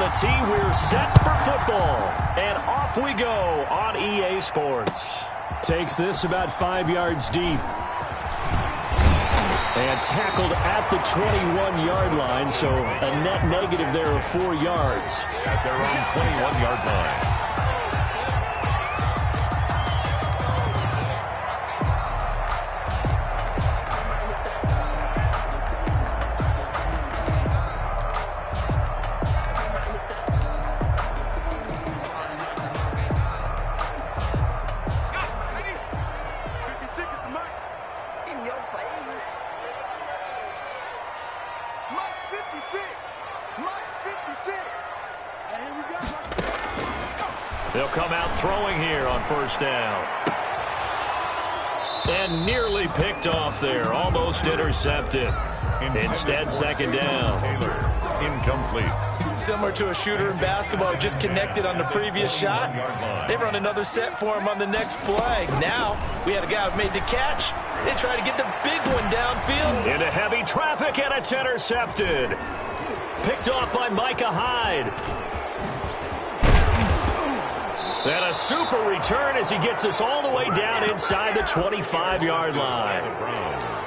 the tee. We're set for football. And off we go on EA Sports. Takes this about 5 yards deep. And tackled at the 21-yard line, so a net negative there of 4 yards. At their own 21-yard line. They'll come out throwing here on first down. And nearly picked off there. Almost intercepted. Instead, second down. Taylor, incomplete. Similar to a shooter in basketball, just connected on the previous shot. They run another set for him on the next play. Now, we had a guy who made the catch. They try to get the big one downfield. Into heavy traffic, and it's intercepted. Picked off by Micah Hyde. And a super return as he gets us all the way down inside the 25-yard line.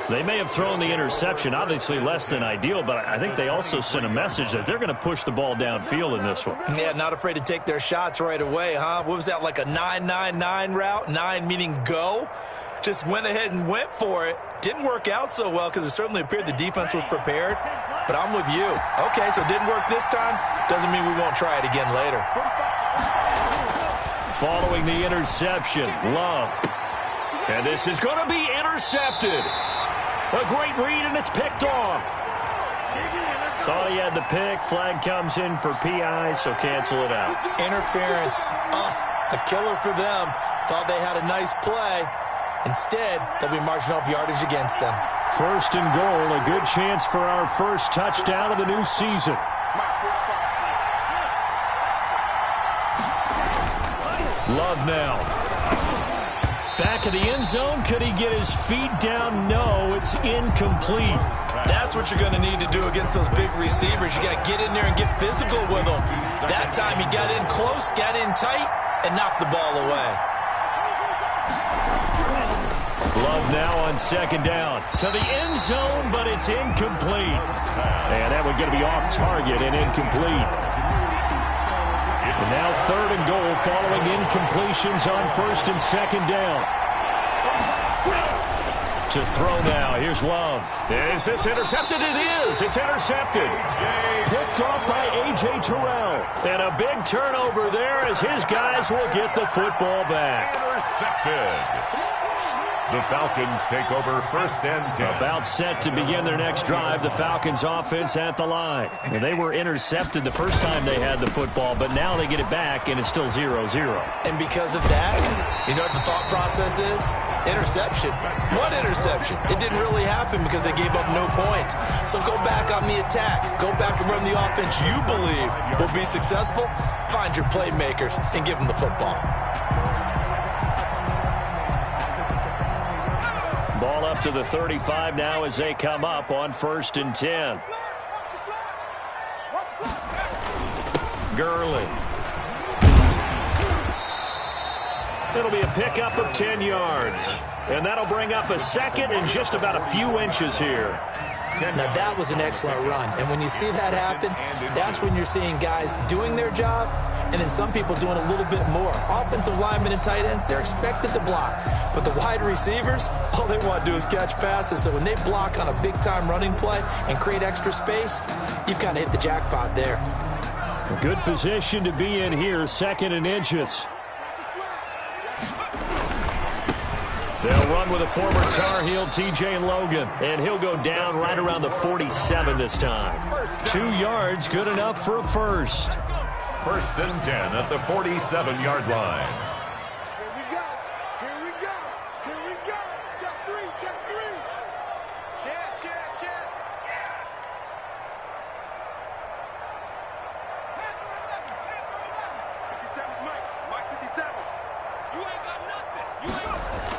They may have thrown the interception, obviously less than ideal, but I think they also sent a message that they're going to push the ball downfield in this one. Yeah, not afraid to take their shots right away, huh? What was that, like a 9-9-9 route? 9 meaning go? Just went ahead and went for it. Didn't work out so well because it certainly appeared the defense was prepared. But I'm with you. Okay, so it didn't work this time. Doesn't mean we won't try it again later. Following the interception, Love. And this is going to be intercepted. A great read, and it's picked off. Thought he had the pick. Flag comes in for PI, so cancel it out. Interference. A killer for them. Thought they had a nice play. Instead, they'll be marching off yardage against them. First and goal, a good chance for our first touchdown of the new season. Love now. Back of the end zone. Could he get his feet down? No, it's incomplete. That's what you're going to need to do against those big receivers. You got to get in there and get physical with them. That time he got in close, got in tight, and knocked the ball away. Love now on second down. To the end zone, but it's incomplete. And that one's going to be off target and incomplete. And now third and goal following incompletions on first and second down. To throw now. Here's Love. Is this intercepted? It is. It's intercepted. Picked off by A.J. Terrell. And a big turnover there as his guys will get the football back. Intercepted. The Falcons take over first and 10. About set to begin their next drive. The Falcons offense at the line. And they were intercepted the first time they had the football, but now they get it back, and it's still 0-0. And because of that, you know what the thought process is? Interception. What interception? It didn't really happen because they gave up no points. So go back on the attack. Go back and run the offense you believe will be successful. Find your playmakers and give them the football. Ball up to the 35 now as they come up on first and 10. Gurley. It'll be a pickup of 10 yards. And that'll bring up a second and just about a few inches here. Now, that was an excellent run. And when you see that happen, that's when you're seeing guys doing their job and then some people doing a little bit more. Offensive linemen and tight ends, they're expected to block. But the wide receivers, all they want to do is catch passes. So when they block on a big-time running play and create extra space, you've kind of hit the jackpot there. A good position to be in here, second and inches. They'll run with a former Tar Heel, T.J. Logan, and he'll go down right around the 47 this time. 2 yards, good enough for a first. First and 10 at the 47-yard line. Here we go. Here we go. Here we go. Check three. Check three. Check. 57, Mike. Mike 57. You ain't got nothing. You ain't got nothing.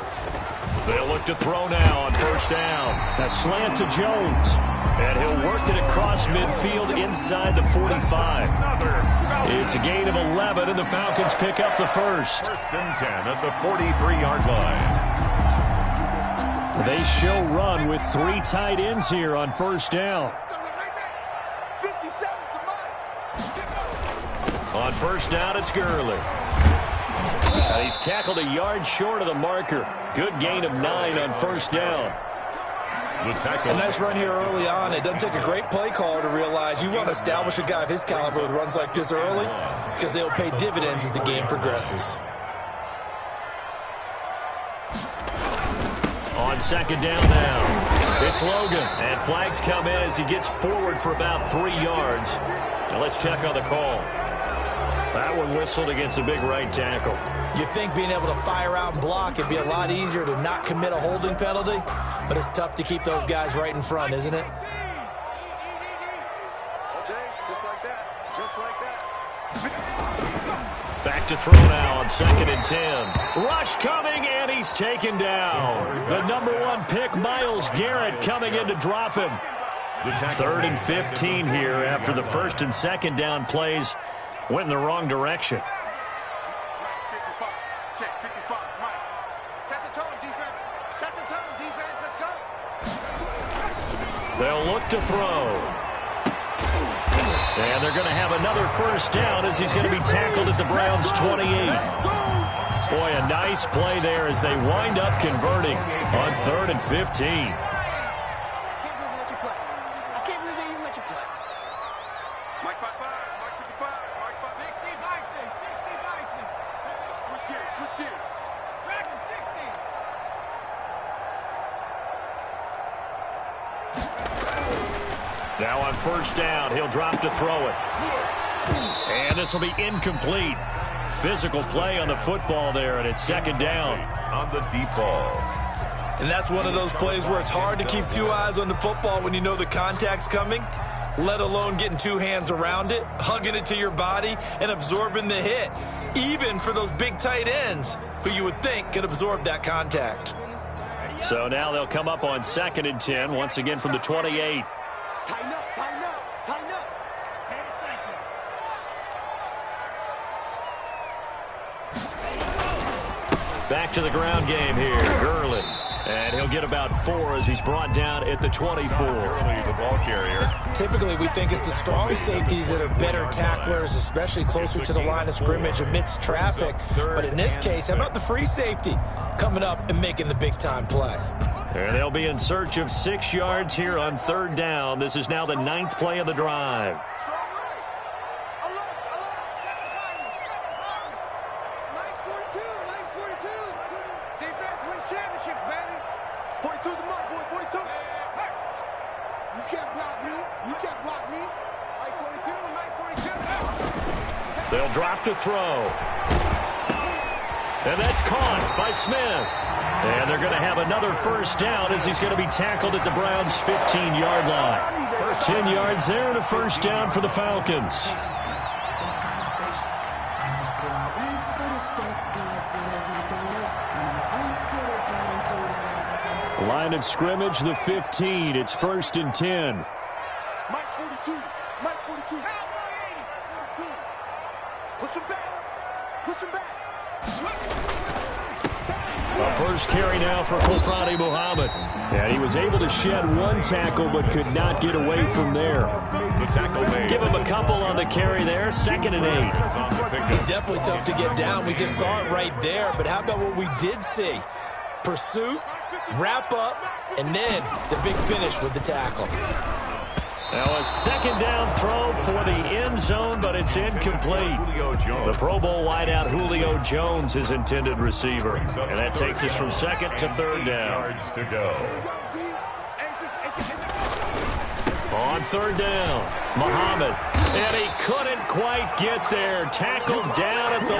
They'll look to throw now on first down. A slant to Jones. And he'll work it across midfield inside the 45. It's a gain of 11, and the Falcons pick up the first. First and 10 at the 43-yard line. They show run with 3 tight ends here on first down. On first down, it's Gurley. And he's tackled a yard short of the marker. Good gain of 9 on first down. A nice run here early on. It doesn't take a great play caller to realize you want to establish a guy of his caliber with runs like this early because they'll pay dividends as the game progresses. On second down now, it's Logan. And flags come in as he gets forward for about 3 yards. Now let's check on the call. That one whistled against a big right tackle. You'd think being able to fire out and block it'd be a lot easier to not commit a holding penalty, but it's tough to keep those guys right in front, isn't it? Okay, just like that. Just like that. Back to throw now on second and 10. Rush coming, and he's taken down. The number 1 pick, Myles Garrett, coming in to drop him. Third and 15 here after the first and second down plays went in the wrong direction. Check 55, Mike. Set the tone, defense. Set the tone, defense. Let's go. They'll look to throw. And they're going to have another first down as he's going to be tackled at the Browns' 28. Boy, a nice play there as they wind up converting on third and 15. Mike 55, Mike 55, Mike 5. 60 Bison, 60 Bison. Switch gears, switch gears. Dragon 60. Now on first down, he'll drop to throw it. And this will be incomplete. Physical play on the football there, and it's second down. On the deep ball. And that's one of those plays where it's hard to keep 2 eyes on the football when you know the contact's coming, let alone getting 2 hands around it, hugging it to your body, and absorbing the hit, even for those big tight ends who you would think could absorb that contact. So now they'll come up on second and 10, once again from the 28. Tighten up, tighten up, tighten up. 10 seconds. Back to the ground game here, Gurley. And he'll get about 4 as he's brought down at the 24. Early, the ball carrier. Typically, we think it's the strong safeties that are better tacklers, especially closer to the line of scrimmage amidst traffic. But in this case, how about the free safety coming up and making the big-time play? And they'll be in search of 6 yards here on third down. This is now the 9th play of the drive. Nice 42, nice 42. Defense wins championships, baby. 42 is the mark, boys, 42. You can't block me. You can't block me. Mike 42, Mike 42. They'll drop to throw. And that's caught by Smith. And they're going to have another first down as he's going to be tackled at the Browns' 15-yard line. 10 yards there and a first down for the Falcons. Line of scrimmage, the 15. It's first and 10. Mike 42, Mike 42. 42. Push him back. Push him back. A first carry now for Kofrani Muhammad. And he was able to shed 1 tackle but could not get away from there. The tackle made. Give him a couple on the carry there. Second and 8. He's definitely tough to get down. We just saw it right there. But how about what we did see? Pursuit, wrap up, and then the big finish with the tackle. Now a second down throw for the end zone, but it's incomplete. The Pro Bowl wideout Julio Jones is intended receiver. And that takes us from second to third down. Yards to go. On third down, Muhammad. And he couldn't quite get there. Tackled down at the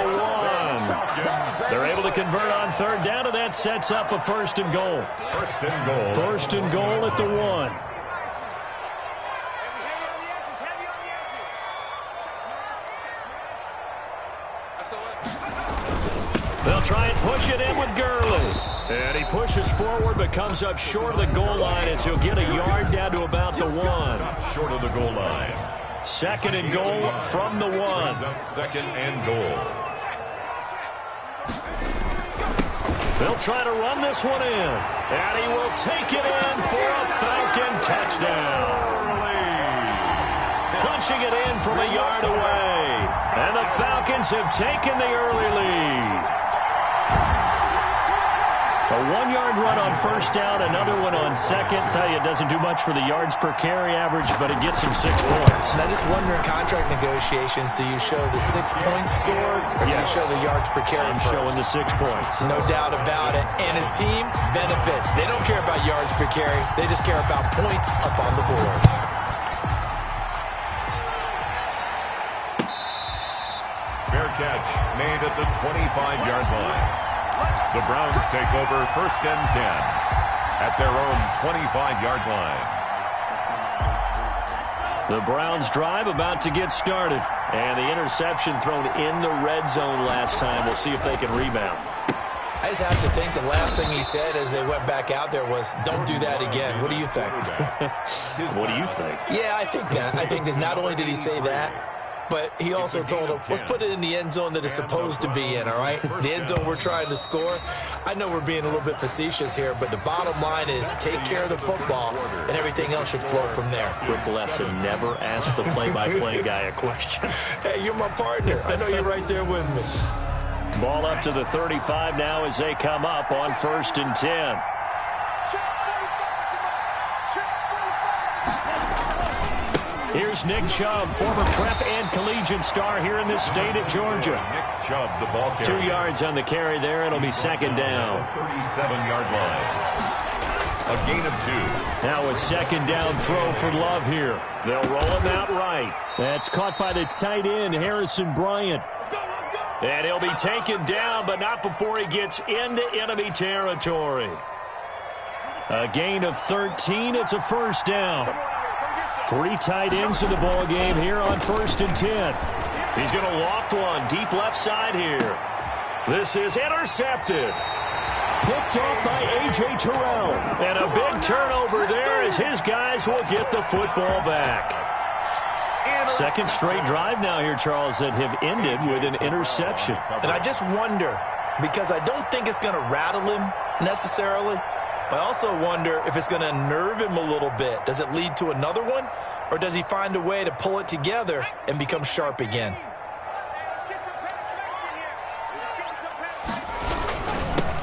1. They're able to convert on third down, and that sets up a first and goal. First and goal. First and goal at the 1. They'll try and push it in with Gurley. And he pushes forward but comes up short of the goal line as he'll get a yard down to about the 1. Short of the goal line. 2nd and goal from the 1. 2nd and goal. They'll try to run this one in. And he will take it in for a Falcon touchdown. Punching it in from a yard away. And the Falcons have taken the early lead. A 1-yard run on 1st down, another one on 2nd. Tell you, it doesn't do much for the yards per carry average, but it gets him 6 points. And I just wonder in contract negotiations, do you show the 6 points scored, or do you show the yards per carry? I'm showing the 6 points. No doubt about it. And his team benefits. They don't care about yards per carry. They just care about points up on the board. Fair catch made at the 25-yard line. The Browns take over 1st and 10 at their own 25-yard line. The Browns drive about to get started. And the interception thrown in the red zone last time. We'll see if they can rebound. I just have to think the last thing he said as they went back out there was, don't do that again. What do you think? What do you think? Yeah, I think that. I think that not only did he say that, but he also told him, let's put it in the end zone that it's supposed to be in, all right? The end zone we're trying to score. I know we're being a little bit facetious here, but the bottom line is take care of the football, and everything else should flow from there. Quick lesson, never ask the play-by-play guy a question. Hey, you're my partner. I know you're right there with me. Ball up to the 35 now as they come up on 1st and 10. Here's Nick Chubb, former prep and collegiate star here in this state at Georgia. Nick Chubb, the ball carrier. 2 yards on the carry there. It'll be 2nd down. 37-yard line. A gain of 2. Now a 2nd down throw for Love here. They'll roll him out right. That's caught by the tight end, Harrison Bryant. And he'll be taken down, but not before he gets into enemy territory. A gain of 13. It's a 1st down. 3 tight ends in the ball game here on 1st and 10. He's going to loft one deep left side here. This is intercepted. Picked off by A.J. Terrell. And a big turnover there as his guys will get the football back. 2nd straight drive now here, Charles, that have ended with an interception. And I just wonder, because I don't think it's going to rattle him necessarily, but I also wonder if it's going to unnerve him a little bit. Does it lead to another one, or does he find a way to pull it together and become sharp again?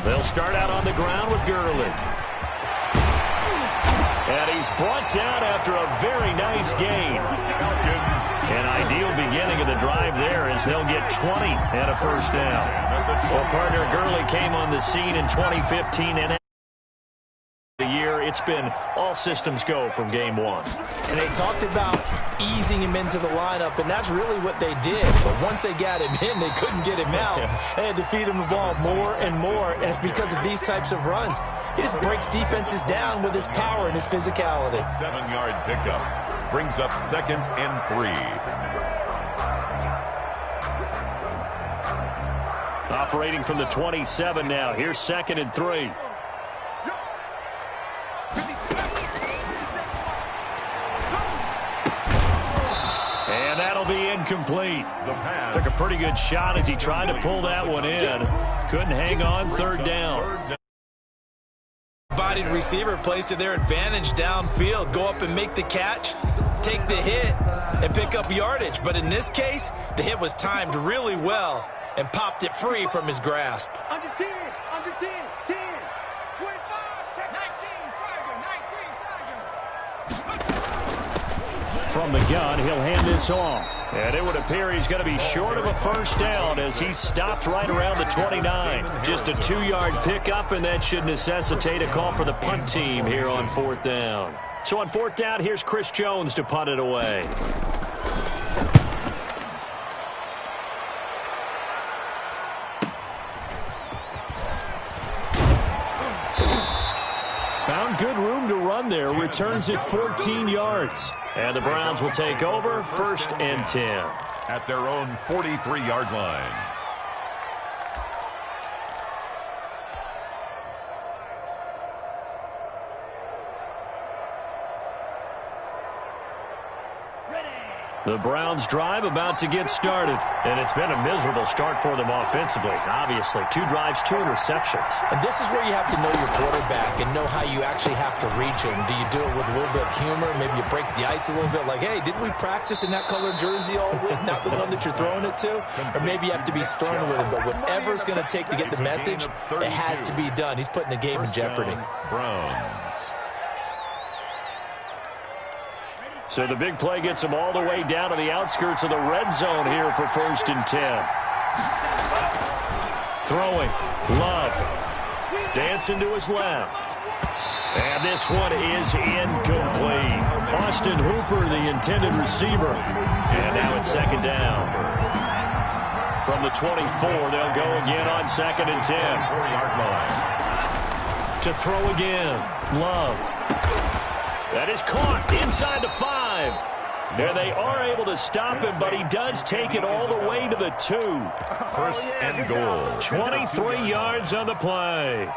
They'll start out on the ground with Gurley. And he's brought down after a very nice gain. An ideal beginning of the drive there as they'll get 20 and a 1st down. Well, partner, Gurley came on the scene in 2015 and the year. It's been all systems go from game 1. And they talked about easing him into the lineup, and that's really what they did. But once they got him in, they couldn't get him out. They had to feed him the ball more and more, and it's because of these types of runs. He just breaks defenses down with his power and his physicality. 7-yard pickup brings up 2nd and 3. Operating from the 27 now. Here's 2nd and 3. And that'll be incomplete. Took a pretty good shot as he tried to pull that one in. Couldn't hang on. 3rd down. Bodied receiver plays to their advantage downfield. Go up and make the catch, take the hit, and pick up yardage. But in this case, the hit was timed really well and popped it free from his grasp. Under 10, 10, 25, check 19, Tiger. From the gun, he'll hand this off. And it would appear he's going to be short of a 1st down as he stopped right around the 29. Just a 2-yard pickup, and that should necessitate a call for the punt team here on 4th down. So on 4th down, here's Chris Jones to punt it away. Found good room to run there. Returns it 14 yards. And the Browns will take over 1st and 10. At their own 43-yard line. The Browns drive about to get started. And it's been a miserable start for them offensively. Obviously, 2 drives, 2 interceptions. And this is where you have to know your quarterback and know how you actually have to reach him. Do you do it with a little bit of humor? Maybe you break the ice a little bit like, hey, didn't we practice in that colored jersey all week? Not the one that you're throwing it to? Or maybe you have to be stern with him. But whatever it's going to take to get the message, it has to be done. He's putting the game in jeopardy. Browns. So the big play gets him all the way down to the outskirts of the red zone here for 1st and 10. Throwing. Love. Dancing to his left. And this one is incomplete. Austin Hooper, the intended receiver. And now it's 2nd down. From the 24, they'll go again on 2nd and 10. 4-yard line. To throw again. Love. That is caught inside the 5. And they are able to stop him, but he does take it all the way to the 2. 1st and goal. 23 yards on the play.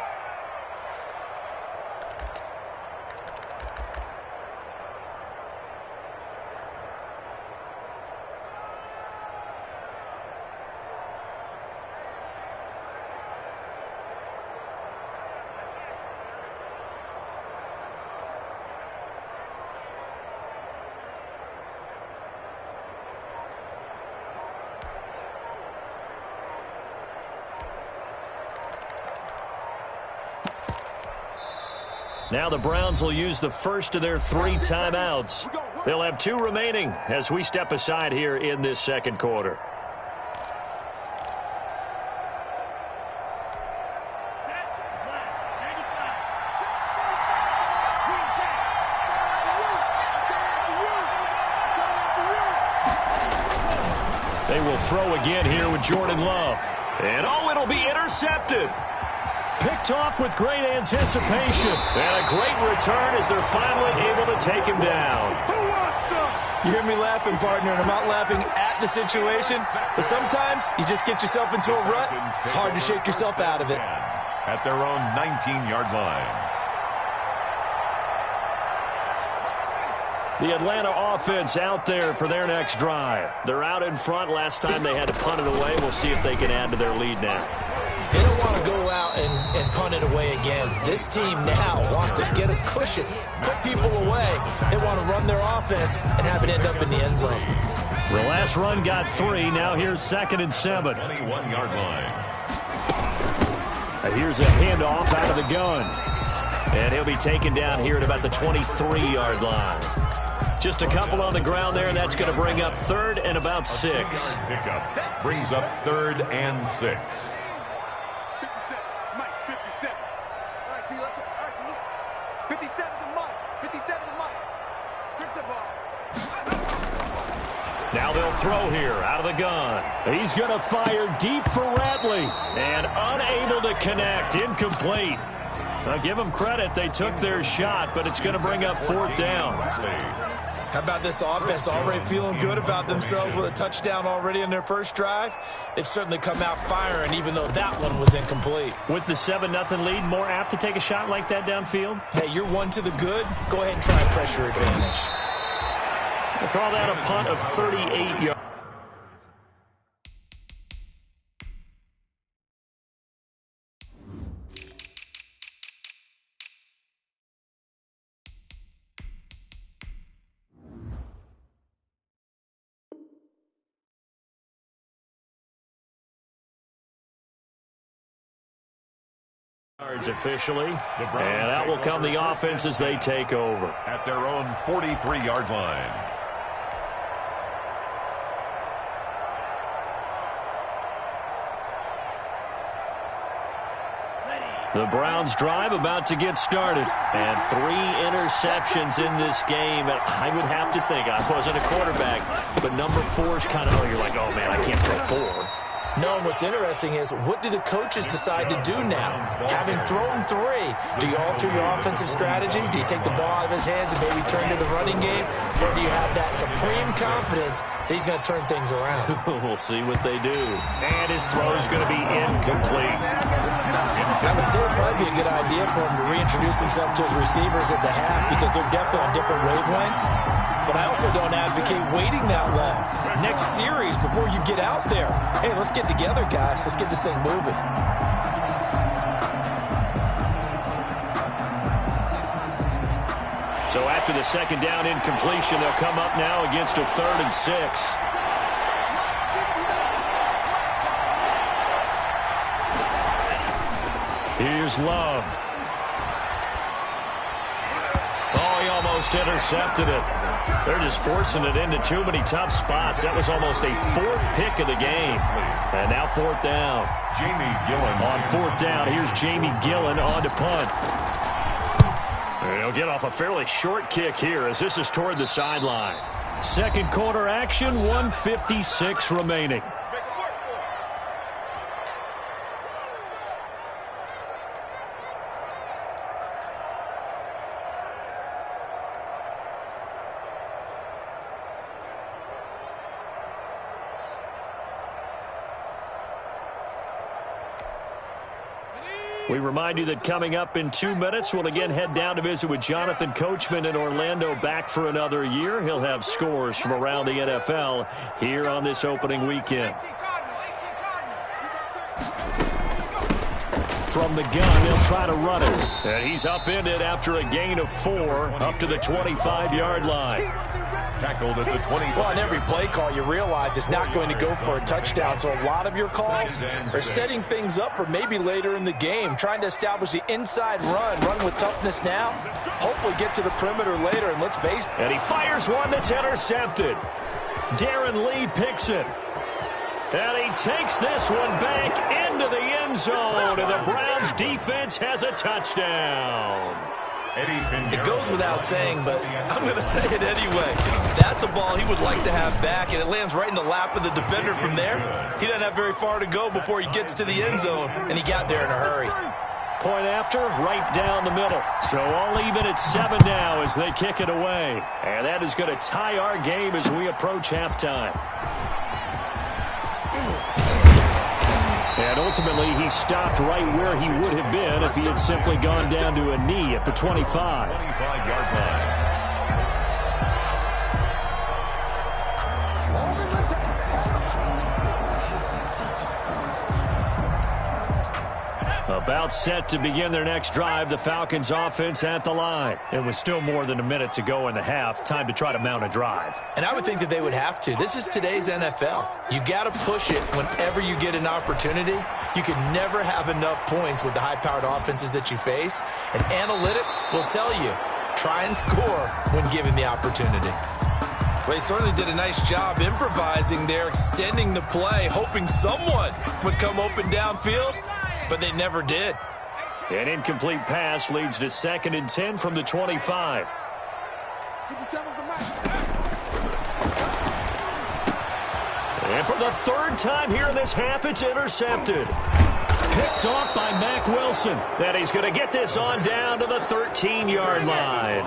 Now the Browns will use the first of their 3 timeouts. They'll have 2 remaining as we step aside here in this 2nd quarter. They will throw again here with Jordan Love. And oh, it'll be intercepted. Picked off with great anticipation. And a great return as they're finally able to take him down. You hear me laughing, partner, and I'm not laughing at the situation. But sometimes you just get yourself into a rut. It's hard to shake yourself out of it. At their own 19-yard line. The Atlanta offense out there for their next drive. They're out in front. Last time they had to punt it away. We'll see if they can add to their lead now. They don't want to go out and punt it away again. This team now wants to get a cushion, put people away. They want to run their offense and have it end up in the end zone. The last run got 3. Now here's 2nd and 7. 21-yard line. And here's a handoff out of the gun. And he'll be taken down here at about the 23-yard line. Just a couple on the ground there, and that's going to bring up 3rd and about 6. Pickup brings up 3rd and 6. 57, Mike, 57. All right, T, let's go. All right, T. 57 to Mike. 57 to Mike. Strip the ball. Now they'll throw here out of the gun. He's going to fire deep for Radley. And unable to connect. Incomplete. I'll give them credit. They took their shot, but it's going to bring up 4th down. How about this offense already feeling good about themselves with a touchdown already in their first drive? They've certainly come out firing, even though that one was incomplete. With the 7-0 lead, more apt to take a shot like that downfield? Hey, you're 1 to the good. Go ahead and try a pressure advantage. We'll call that a punt of 38 yards. Officially, and out will come the offense as they take over. At their own 43-yard line. The Browns drive about to get started. And 3 interceptions in this game. And I would have to think, I wasn't a quarterback, but number 4 is kind of, oh, you're like, oh, man, I can't throw 4. No, and what's interesting is, what do the coaches decide to do now? Having thrown 3, do you alter your offensive strategy? Do you take the ball out of his hands and maybe turn to the running game? Or do you have that supreme confidence that he's going to turn things around? We'll see what they do. And his throw is going to be incomplete. I would say it would probably be a good idea for him to reintroduce himself to his receivers at the half, because they're definitely on different wavelengths. but I also don't advocate waiting that long. Next series before you get out there. Hey, let's get together, guys. Let's get this thing moving. So after the second down incompletion, they'll come up now against a 3rd and 6. Here's Love. Oh, he almost intercepted it. They're just forcing it into too many tough spots. That was almost a 4th pick of the game. And now 4th down. Jamie Gillen. On 4th down, here's Jamie Gillen on to punt. He'll get off a fairly short kick here as this is toward the sideline. Second quarter action, 1:56 remaining. We remind you that coming up in 2 minutes, we'll again head down to visit with Jonathan Coachman in Orlando, back for another year. He'll have scores from around the NFL here on this opening weekend. From the gun, he'll try to run it. And he's upended after a gain of 4 up to the 25-yard line. Tackled at the 20. Well, on every play call, you realize it's not going to go for a touchdown. So a lot of your calls are setting things up for maybe later in the game, trying to establish the inside run with toughness now, hopefully get to the perimeter later, and let's face it. And he fires one that's intercepted. Darren Lee picks it. And he takes this one back into the end zone, and the Browns defense has a touchdown. It goes without saying, but I'm going to say it anyway. That's a ball he would like to have back, and it lands right in the lap of the defender from there. He doesn't have very far to go before he gets to the end zone, and he got there in a hurry. Point after, right down the middle. So all even at 7 now as they kick it away. And that is going to tie our game as we approach halftime. And ultimately, he stopped right where he would have been if he had simply gone down to a knee at the 25. 25-yard line. About set to begin their next drive, the Falcons offense at the line. And with still more than a minute to go in the half, time to try to mount a drive. And I would think that they would have to. This is today's NFL. You got to push it whenever you get an opportunity. You can never have enough points with the high-powered offenses that you face. And analytics will tell you, try and score when given the opportunity. Well, he certainly did a nice job improvising there, extending the play, hoping someone would come open downfield. But they never did. An incomplete pass leads to 2nd and 10 from the 25. And for the 3rd time here in this half, it's intercepted. Picked off by Mack Wilson. That he's going to get this on down to the 13-yard line.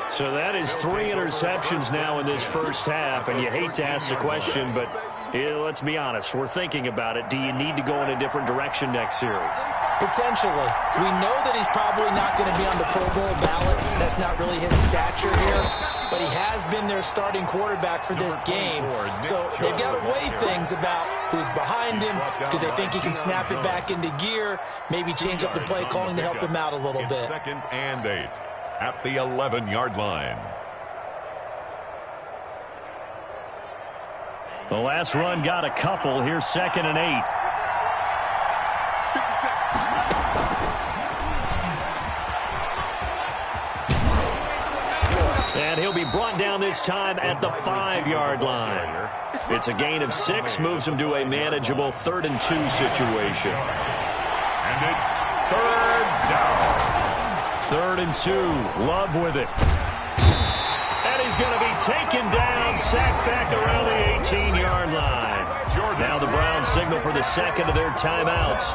So that is 3 interceptions now in this first half, and you hate to ask the question, but let's be honest. We're thinking about it. Do you need to go in a different direction next series? Potentially. We know that he's probably not going to be on the Pro Bowl ballot. That's not really his stature here, but he has been their starting quarterback for this game. So they've got to weigh things about who's behind him. Do they think he can snap it back into gear? Maybe change up the play calling to help him out a little bit. 2nd and 8 at the 11-yard line. The last run got a couple. Here's 2nd and 8. And he'll be brought down this time at the 5-yard line. It's a gain of 6, moves him to a manageable 3rd and 2 situation. And it's 3rd down. 3rd and 2. Love with it. And he's going to be taken down, sacked back around the 18-yard line. Now the Browns signal for the 2nd of their timeouts.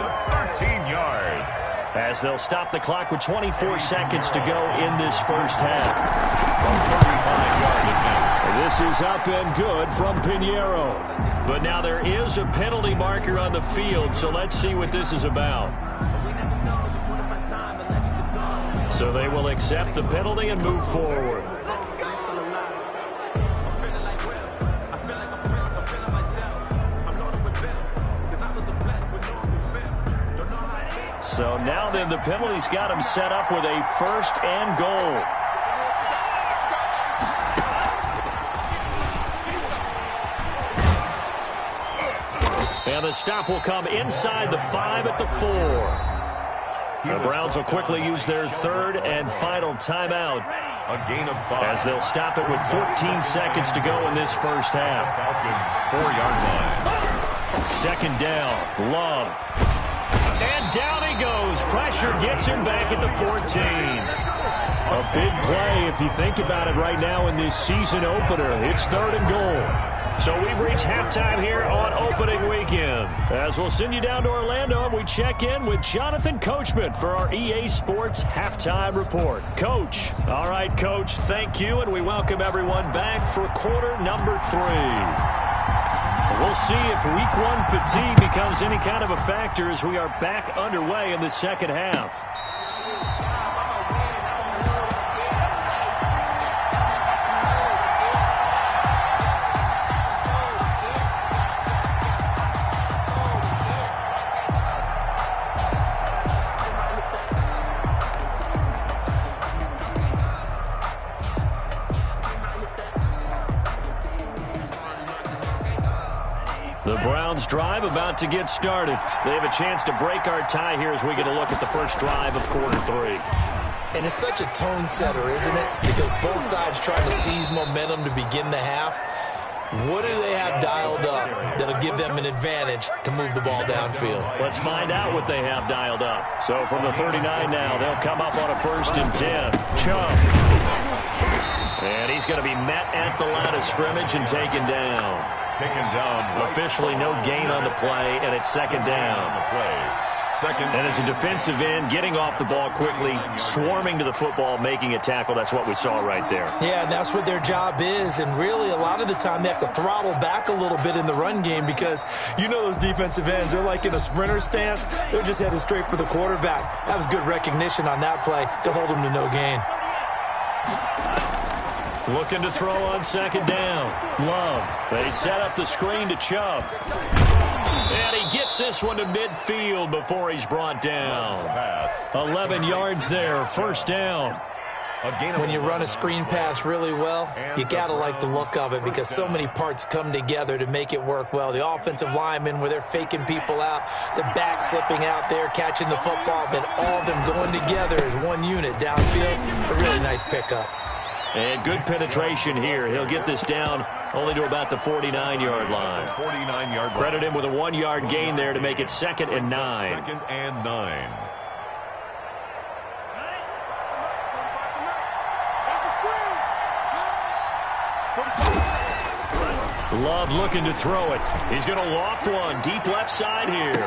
13 yards. As they'll stop the clock with 24 seconds to go in this first half. 35-yard attempt. This is up and good from Pinheiro. But now there is a penalty marker on the field, so let's see what this is about. So they will accept the penalty and move forward. So now then, the penalty's got him set up with a 1st and goal. And the stop will come inside the 5 at the 4. The Browns will quickly use their 3rd and final timeout. A gain of 5. As they'll stop it with 14 seconds to go in this first half. Falcons 4-yard line. 2nd down. Love. And down he goes. Pressure gets him back at the 14. A big play if you think about it right now in this season opener. It's 3rd and goal. So we've reached halftime here on opening weekend. As we'll send you down to Orlando, and we check in with Jonathan Coachman for our EA Sports Halftime Report. Coach. All right, Coach, thank you, and we welcome everyone back for quarter number 3. We'll see if week 1 fatigue becomes any kind of a factor as we are back underway in the second half. The Browns drive about to get started. They have a chance to break our tie here as we get a look at the first drive of quarter 3. And it's such a tone setter, isn't it? Because both sides trying to seize momentum to begin the half. What do they have dialed up that'll give them an advantage to move the ball downfield? Let's find out what they have dialed up. So from the 39 now, they'll come up on a 1st and 10. Chubb. And he's going to be met at the line of scrimmage and taken down. Taken down. Officially no gain on the play, and it's 2nd down. And as a defensive end, getting off the ball quickly, swarming to the football, making a tackle. That's what we saw right there. Yeah, and that's what their job is. And really, a lot of the time, they have to throttle back a little bit in the run game because you know those defensive ends, they're like in a sprinter stance. They're just headed straight for the quarterback. That was good recognition on that play to hold them to no gain. Looking to throw on 2nd down. Love. They set up the screen to Chubb. And he gets this one to midfield before he's brought down. 11 yards there, 1st down. When you run a screen pass really well, you got to like the look of it because so many parts come together to make it work well. The offensive linemen where they're faking people out, the back slipping out there, catching the football, then all of them going together as one unit downfield. A really nice pickup. And good penetration here. He'll get this down only to about the 49-yard line. 49-yard line. Credit him with a 1-yard gain there to make it 2nd and 9. 2nd and 9. Love looking to throw it. He's going to loft one deep left side here.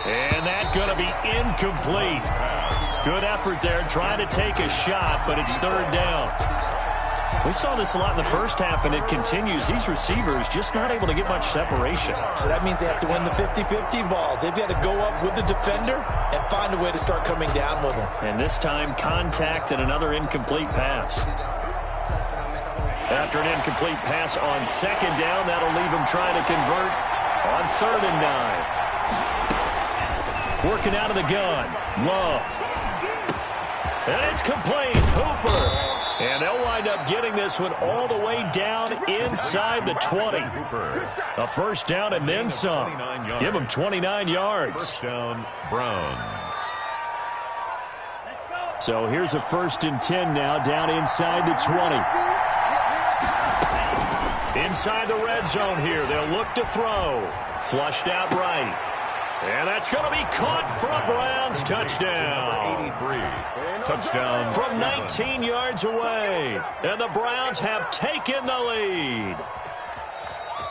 And that's going to be incomplete. Good effort there trying to take a shot, but it's 3rd down. We saw this a lot in the first half, and it continues. These receivers just not able to get much separation. So that means they have to win the 50-50 balls. They've got to go up with the defender and find a way to start coming down with them. And this time, contact and another incomplete pass. After an incomplete pass on 2nd down, that'll leave him trying to convert on 3rd and 9. Working out of the gun. Love. And it's complete. Hooper. And they'll wind up getting this one all the way down inside the 20. A 1st down and then some. Give them 29 yards. 1st down, Browns. So here's a 1st and 10 now down inside the 20. Inside the red zone here. They'll look to throw. Flushed out right. And that's going to be caught for a Browns touchdown. 83. Touchdown. From 19 yards away. And the Browns have taken the lead.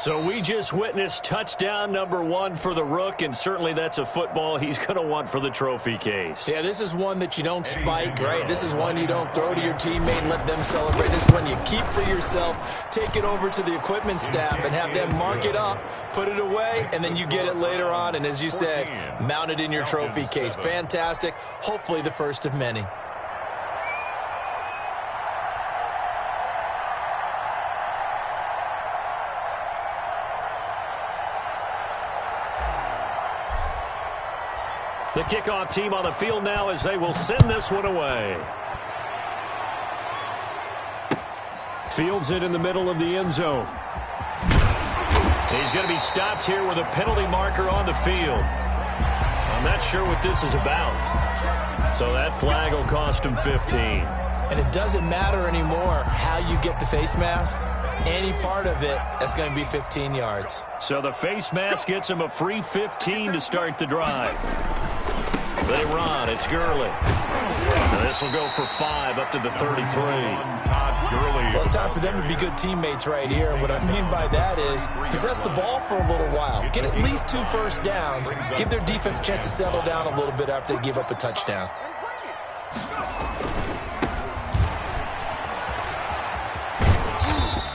So we just witnessed touchdown number 1 for the Rook, and certainly that's a football he's going to want for the trophy case. Yeah, this is one that you don't spike, right? This is one you don't throw to your teammate and let them celebrate. This is one you keep for yourself, take it over to the equipment staff and have them mark it up, put it away, and then you get it later on. And as you said, mount it in your trophy case. Fantastic. Hopefully the first of many. The kickoff team on the field now as they will send this one away. Fields it in the middle of the end zone. He's going to be stopped here with a penalty marker on the field. I'm not sure what this is about. So that flag will cost him 15. And it doesn't matter anymore how you get the face mask. Any part of it, that's going to be 15 yards. So the face mask gets him a free 15 to start the drive. They run. It's Gurley. This will go for 5 up to the 33. Well, it's time for them to be good teammates right here. And what I mean by that is possess the ball for a little while. Get at least 2 first downs. Give their defense a chance to settle down a little bit after they give up a touchdown.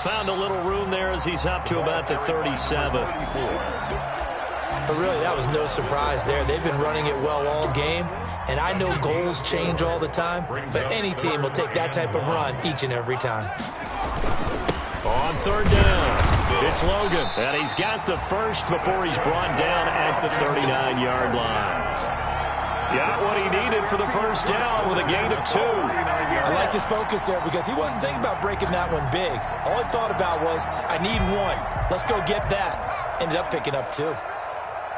Found a little room there as he's up to about the 37. But really, that was no surprise there. They've been running it well all game. And I know goals change all the time, but any team will take that type of run each and every time. On third down, it's Logan. And he's got the first before he's brought down at the 39-yard line. Got what he needed for the first down with a gain of 2. I liked his focus there because he wasn't thinking about breaking that one big. All he thought about was, I need 1. Let's go get that. Ended up picking up 2.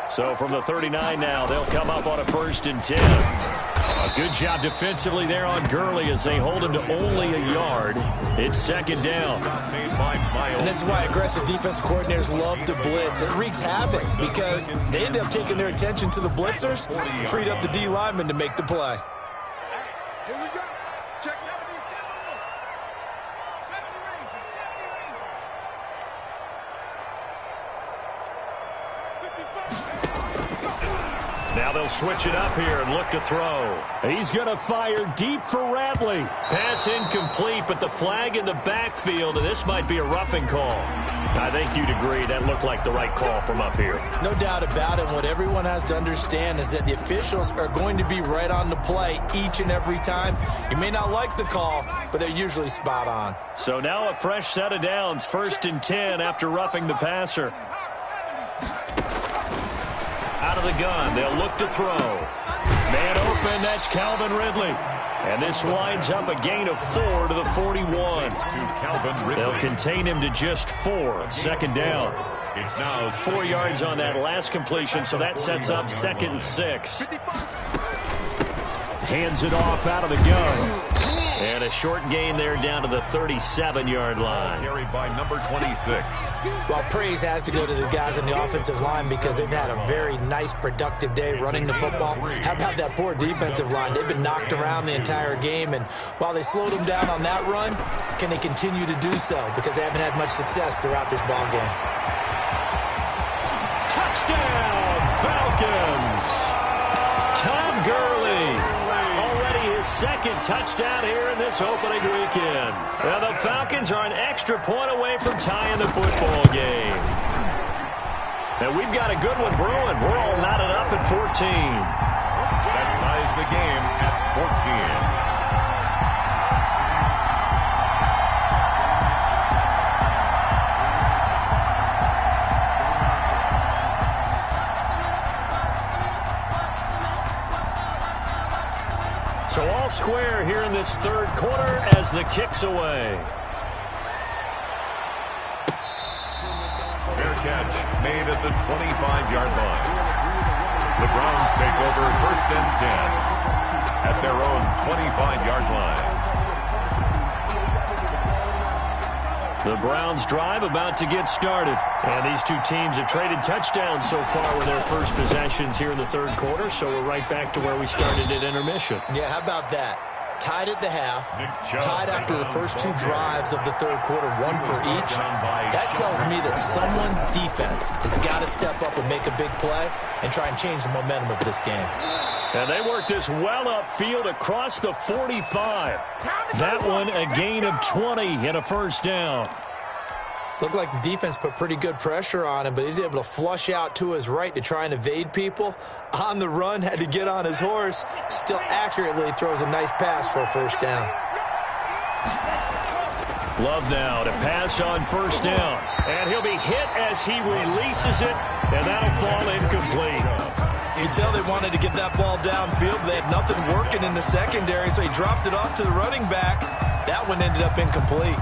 So from the 39 now, they'll come up on a 1st and 10. A good job defensively there on Gurley as they hold him to only a yard. It's 2nd down. And this is why aggressive defense coordinators love to blitz. It wreaks havoc because they end up taking their attention to the blitzers, freed up the D lineman to make the play. Here we go. Check. Now they'll switch it up here and look to throw. He's going to fire deep for Ratley. Pass incomplete, but the flag in the backfield, and this might be a roughing call. I think you'd agree that looked like the right call from up here. No doubt about it. What everyone has to understand is that the officials are going to be right on the play each and every time. You may not like the call, but they're usually spot on. So now a fresh set of downs, 1st and 10 after roughing the passer. Out of the gun, they'll look to throw. Man open, that's Calvin Ridley. And this winds up a gain of 4 to the 41. They'll contain him to just 4. 2nd down. It's now 4 yards on that last completion, so that sets up 2nd and 6. Hands it off out of the gun. And a short gain there down to the 37-yard line. Carried by number 26. Well, praise has to go to the guys on the offensive line because they've had a very nice, productive day running the football. How about that poor defensive line? They've been knocked around the entire game, and while they slowed them down on that run, can they continue to do so? Because they haven't had much success throughout this ball game. Touchdown, Falcons! Tom Gurley. His 2nd touchdown here in this opening weekend. Well, the Falcons are an extra point away from tying the football game. And we've got a good one brewing. We're all knotted up at 14. That ties the game at 14. So all square here in this 3rd quarter as the kick's away. Fair catch made at the 25-yard line. The Browns take over 1st and 10 at their own 25-yard line. The Browns drive about to get started. And these two teams have traded touchdowns so far with their first possessions here in the 3rd quarter. So we're right back to where we started at intermission. Yeah, how about that? Tied at the half, tied after the first 2 drives of the 3rd quarter, 1 for each. That tells me that someone's defense has got to step up and make a big play and try and change the momentum of this game. And they work this well upfield across the 45. That one a gain of 20 and a 1st down. Looked like the defense put pretty good pressure on him, but he's able to flush out to his right to try and evade people. On the run, had to get on his horse. Still accurately throws a nice pass for a 1st down. Love now to pass on 1st down. And he'll be hit as he releases it, and that'll fall incomplete. You could tell they wanted to get that ball downfield, but they had nothing working in the secondary, so he dropped it off to the running back. That one ended up incomplete.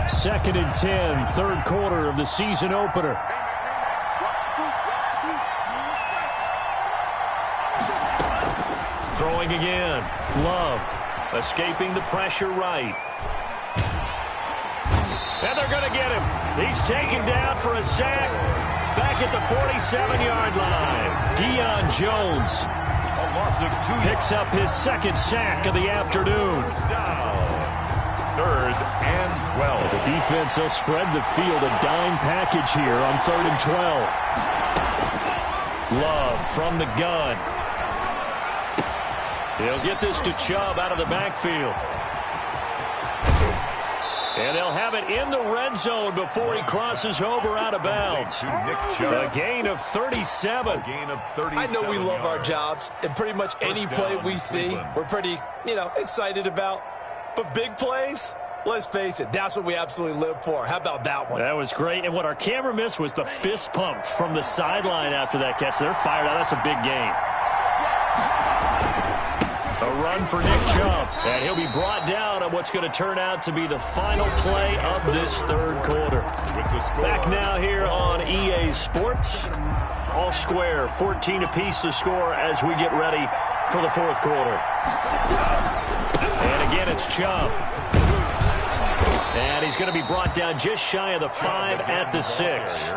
Second and 10, third quarter of the season opener. Throwing again. Love escaping the pressure right. And they're going to get him. He's taken down for a sack back at the 47-yard line. Deion Jones picks up his second sack of the afternoon. Third and 12. The defense will spread the field, a dime package here on third and 12. Love from the gun. He'll get this to Chubb out of the backfield. And they'll have it in the red zone before he crosses over out of bounds. A gain of 37. I know we love our jobs, and pretty much any play we see, we're pretty, excited about. But big plays, let's face it, that's what we absolutely live for. How about that one? That was great. And what our camera missed was the fist pump from the sideline after that catch. They're fired out. That's a big game. A run for Nick Chubb. And he'll be brought down on what's going to turn out to be the final play of this third quarter. Back now here on EA Sports. All square, 14 apiece to score as we get ready for the fourth quarter. And again, it's Chubb. And he's going to be brought down just shy of the 5 at the 6.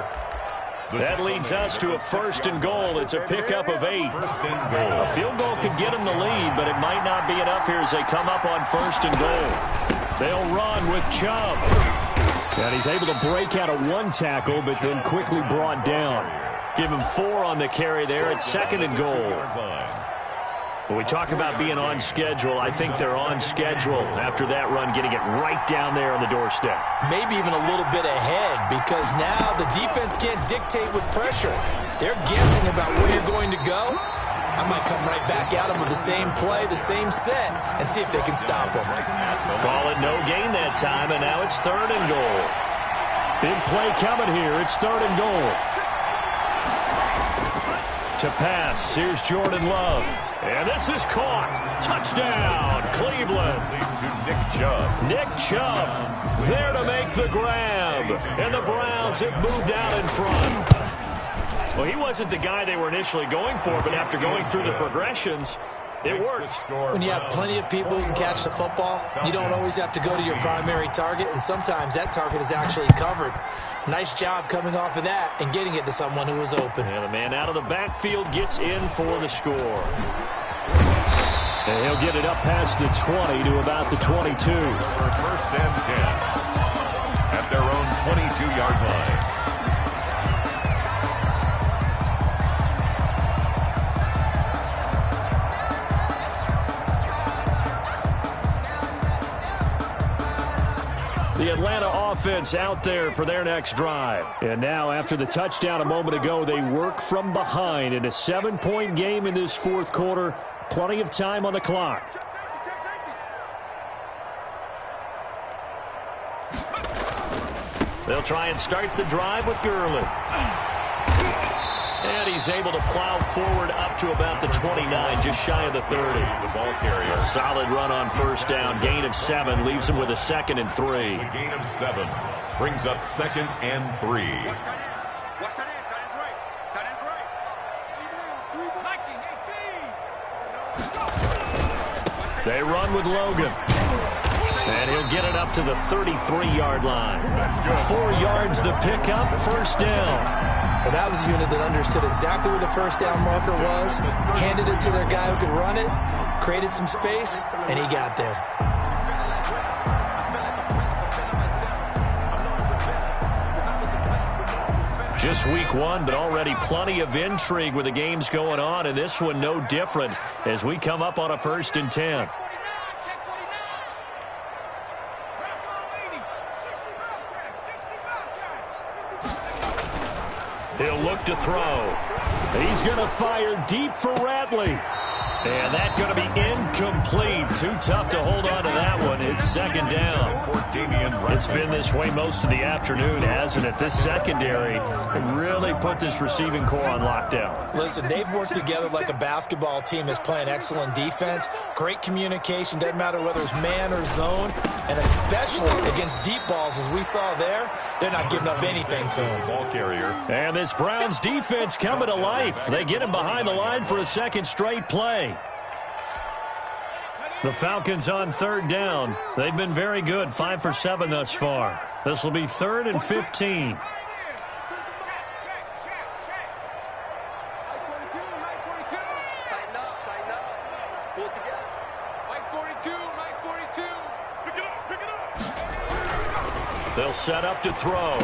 That leads us to a first and goal. It's a pickup of 8. A field goal could get him the lead, but it might not be enough here as they come up on first and goal. They'll run with Chubb. And he's able to break out of one tackle, but then quickly brought down. Give him 4 on the carry there at second and goal. When we talk about being on schedule, I think they're on schedule after that run, getting it right down there on the doorstep. Maybe even a little bit ahead, because now the defense can't dictate with pressure. They're guessing about where you're going to go. I might come right back at them with the same play, the same set, and see if they can stop them. Call it no gain that time, and now it's third and goal. Big play coming here. It's third and goal. To pass, here's Jordan Love. And this is caught. Touchdown, Cleveland. To Nick Chubb. Nick Chubb there to make the grab. And the Browns have moved out in front. Well, he wasn't the guy they were initially going for, but after going through the progressions, it worked. When you have plenty of people who can catch the football, you don't always have to go to your primary target, and sometimes that target is actually covered. Nice job coming off of that and getting it to someone who was open. And the man out of the backfield gets in for the score. And he'll get it up past the 20 to about the 22. For first and 10 at their own 22-yard line. The Atlanta offense out there for their next drive. And now after the touchdown a moment ago, they work from behind in a 7-point game in this fourth quarter. Plenty of time on the clock. They'll try and start the drive with Gurley. And he's able to plow forward up to about the 29, just shy of the 30. The ball carrier. A solid run on first down. Gain of 7 leaves him with a second and 3. A gain of 7 brings up second and 3. They run with Logan. And he'll get it up to the 33-yard line. 4 yards the pickup, first down. Well, that was a unit that understood exactly where the first down marker was, handed it to their guy who could run it, created some space, and he got there. Just week 1, but already plenty of intrigue with the games going on, and this one no different as we come up on a first and 10. He'll look to throw. He's going to fire deep for Ratley. And that's going to be incomplete. Too tough to hold on to that one. It's second down. It's been this way most of the afternoon, hasn't it? This secondary really put this receiving core on lockdown. Listen, they've worked together like a basketball team that's playing excellent defense. Great communication. Doesn't matter whether it's man or zone. And especially against deep balls, as we saw there, they're not giving up anything to him. Ball carrier. And this Browns defense coming to life. They get him behind the line for a second straight play. The Falcons on third down. They've been very good, 5 for 7 thus far. This will be 3rd and 15. They'll set up to throw.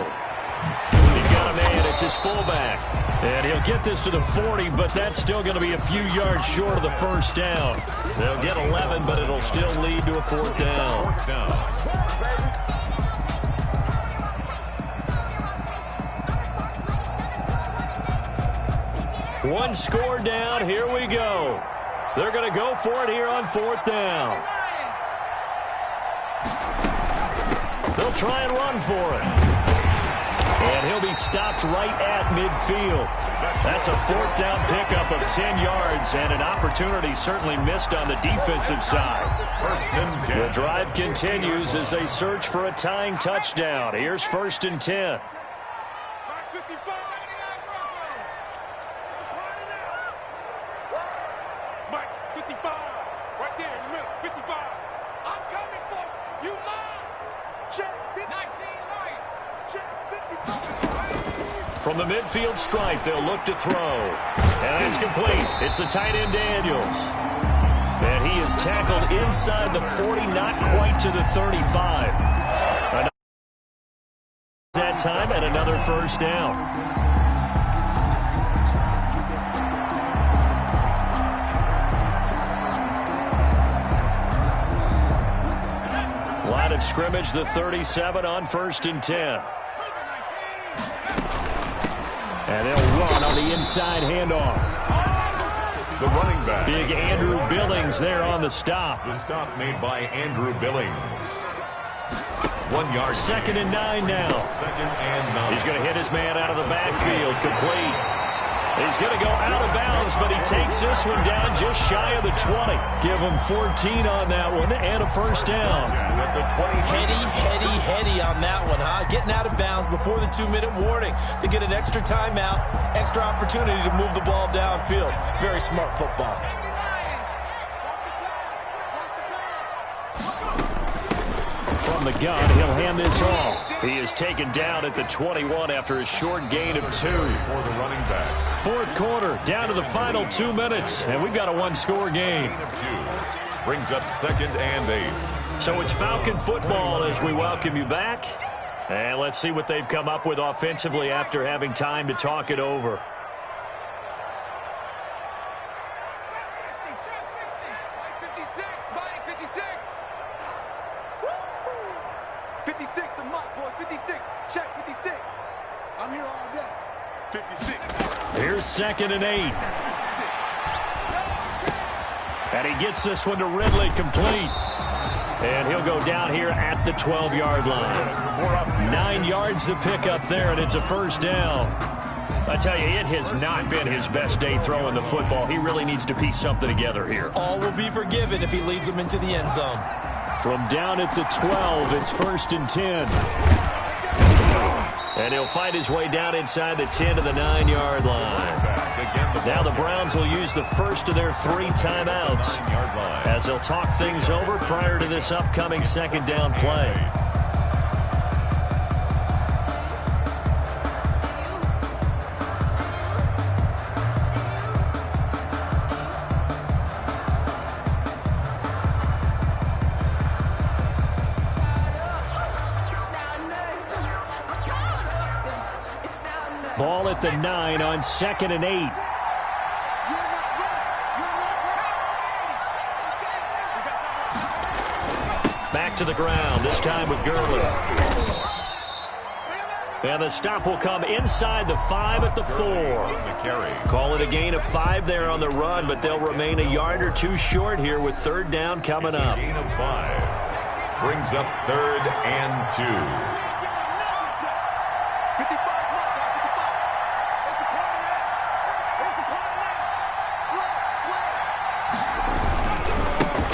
He's got a man. It's his fullback. And he'll get this to the 40, but that's still going to be a few yards short of the first down. They'll get 11, but it'll still lead to a 4th down. One score down. Here we go. They're going to go for it here on 4th down. They'll try and run for it. And he'll be stopped right at midfield. That's a 4th down pickup of 10 yards and an opportunity certainly missed on the defensive side. The drive continues as they search for a tying touchdown. Here's 1st and 10. From the midfield stripe, they'll look to throw. And it's complete. It's the tight end, Daniels. And he is tackled inside the 40, not quite to the 35. That time, and another 1st down. Line of scrimmage, the 37 on 1st and 10. And they'll run on the inside handoff. The running back. Big Andrew Billings there on the stop. The stop made by Andrew Billings. 1 yard. 2nd and 9 now. 2nd and 9. He's going to hit his man out of the backfield. Complete. He's going to go out of bounds, but he takes this one down just shy of the 20. Give him 14 on that one and a 1st down. Heady on that one, huh? Getting out of bounds before the 2-minute warning. They get an extra timeout, extra opportunity to move the ball downfield. Very smart football. From the gun, he'll hand this off. He is taken down at the 21 after a short gain of 2. For the running back. 4th quarter, down to the final 2 minutes, and we've got a 1-score game. Brings up 2nd and 8. So it's Falcon football as we welcome you back. And let's see what they've come up with offensively after having time to talk it over. Here's 2nd and 8. And he gets this one to Ridley, complete. And he'll go down here at the 12-yard line. 9 yards to pick up there, and it's a 1st down. I tell you, it has not been his best day throwing the football. He really needs to piece something together here. All will be forgiven if he leads them into the end zone. From down at the 12, it's 1st and 10. And he'll fight his way down inside the 10 to the 9-yard line. Now the Browns will use the first of their 3 timeouts as they'll talk things over prior to this upcoming 2nd down play. Ball at the 9 on 2nd and 8. Back to the ground, this time with Gurley. And the stop will come inside the 5 at the 4. Call it a gain of 5 there on the run, but they'll remain a yard or two short here with third down coming up. Gain of 5. Brings up 3rd and 2.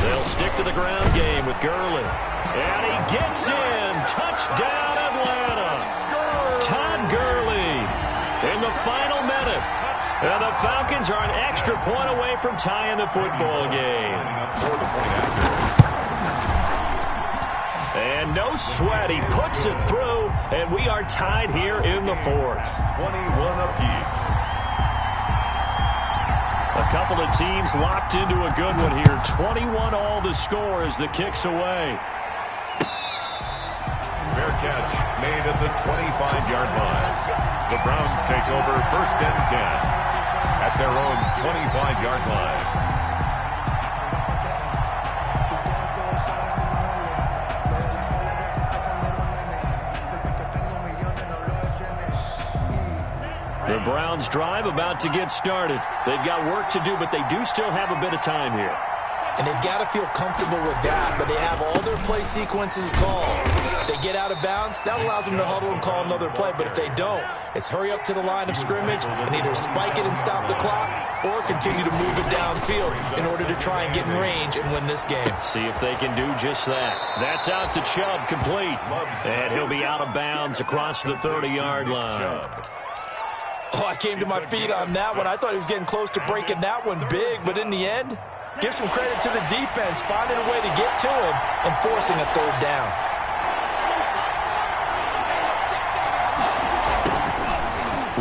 They'll stick to the ground game with Gurley. And he gets in. Touchdown, Atlanta. Todd Gurley in the final minute. And the Falcons are an extra point away from tying the football game. And no sweat. He puts it through, and we are tied here in the 4th. 21 apiece. A couple of teams locked into a good one here. 21 all the score as the kick's away. Fair catch made at the 25-yard line. The Browns take over 1st and 10 at their own 25-yard line. The Browns drive about to get started. They've got work to do, but they do still have a bit of time here. And they've got to feel comfortable with that, but they have all their play sequences called. If they get out of bounds, that allows them to huddle and call another play. But if they don't, it's hurry up to the line of scrimmage and either spike it and stop the clock or continue to move it downfield in order to try and get in range and win this game. See if they can do just that. That's out to Chubb, complete. And he'll be out of bounds across the 30-yard line. Oh, I came to my feet on that one. I thought he was getting close to breaking that one big, but in the end, give some credit to the defense, finding a way to get to him and forcing a third down.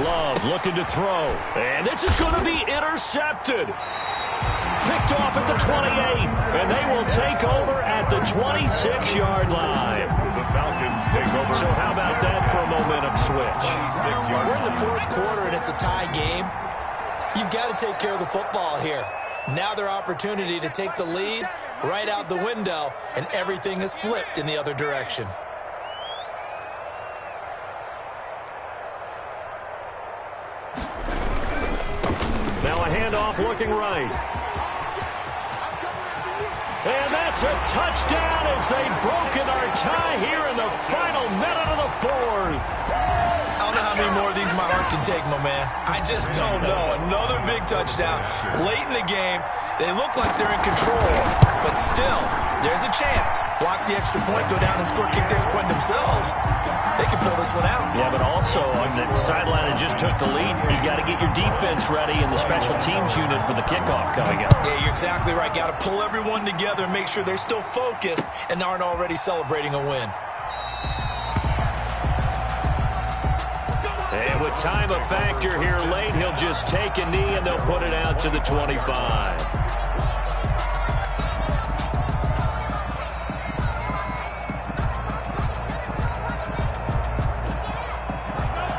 Love looking to throw. And this is going to be intercepted. Picked off at the 28. And they will take over at the 26-yard line. The Falcons take over. So how about that for a momentum switch? We're in the 4th quarter and it's a tie game. You've got to take care of the football here. Now their opportunity to take the lead right out the window, and everything is flipped in the other direction. Now a handoff looking right. And that's a touchdown as they've broken our tie here in the final minute of the 4th. I don't know how many more of these my heart can take, my man. I just don't know. Another big touchdown late in the game. They look like they're in control, but still, there's a chance. Block the extra point, go down and score, kick the extra point themselves. They can pull this one out. Yeah, but also on the sideline that just took the lead, you got to get your defense ready and the special teams unit for the kickoff coming up. Yeah, you're exactly right. Got to pull everyone together and make sure they're still focused and aren't already celebrating a win. And with time a factor here late, he'll just take a knee and they'll put it out to the 25.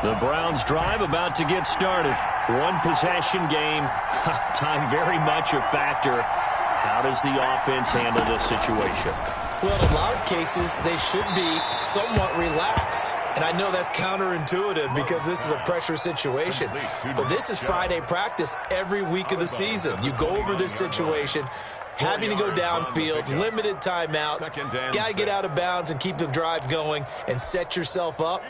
The Browns drive about to get started. One possession game. Time very much a factor. How does the offense handle this situation? Well, in a lot of cases, they should be somewhat relaxed. And I know that's counterintuitive because this is a pressure situation. But this is Friday practice every week of the season. You go over this situation, having to go downfield, limited timeouts, got to get out of bounds and keep the drive going and set yourself up.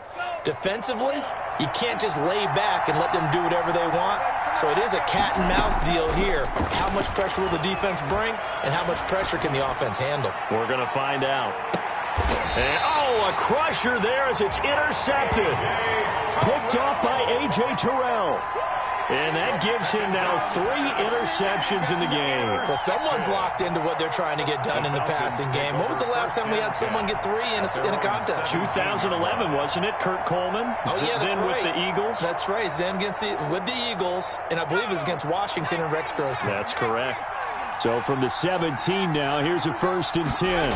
Defensively, you can't just lay back and let them do whatever they want. So it is a cat and mouse deal here. How much pressure will the defense bring and how much pressure can the offense handle? We're going to find out. And, oh, a crusher there as it's intercepted. Picked off by A.J. Terrell. And that gives him now 3 interceptions in the game. Well, someone's locked into what they're trying to get done in the passing game. When was the last time we had someone get 3 in a contest? 2011, wasn't it? Kurt Coleman? Oh, yeah, that's then right. With the Eagles? That's right. Then with the Eagles, and I believe it was against Washington and Rex Grossman. That's correct. So from the 17 now, here's a 1st and 10.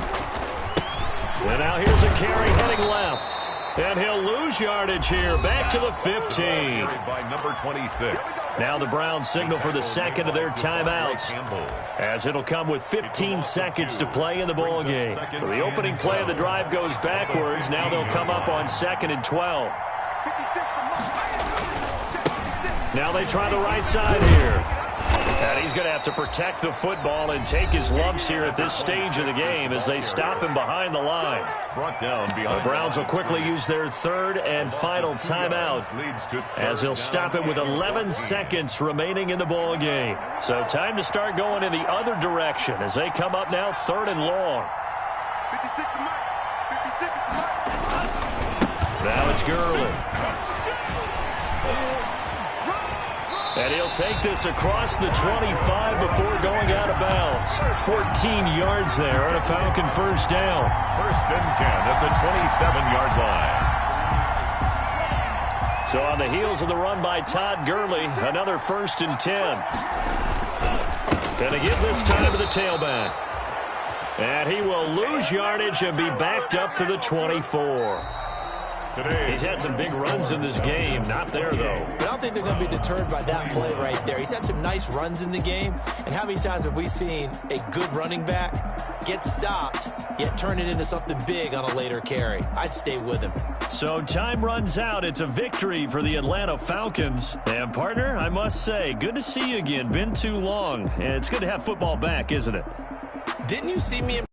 And now here's a carry heading left. And he'll lose yardage here. Back to the 15. By number 26. Now the Browns signal for the second of their timeouts, as it'll come with 15 seconds to play in the ball game. So the opening play of the drive goes backwards. Now they'll come up on 2nd and 12. Now they try the right side here. And he's going to have to protect the football and take his lumps here at this stage of the game as they stop him behind the line. Brought down behind. The Browns will quickly use their third and final timeout as he'll stop it with 11 seconds remaining in the ball game. So time to start going in the other direction as they come up now 3rd and long. 56 to Mike. 56 to Mike. Now it's Gurley. And he'll take this across the 25 before going out of bounds. 14 yards there on a Falcon first down. 1st and 10 at the 27-yard line. So on the heels of the run by Todd Gurley, another 1st and 10. And again this time to the tailback. And he will lose yardage and be backed up to the 24. He's had some big runs in this game. Not there, though. But I don't think they're going to be deterred by that play right there. He's had some nice runs in the game. And how many times have we seen a good running back get stopped, yet turn it into something big on a later carry? I'd stay with him. So time runs out. It's a victory for the Atlanta Falcons. And, partner, I must say, good to see you again. Been too long. And it's good to have football back, isn't it? Didn't you see me in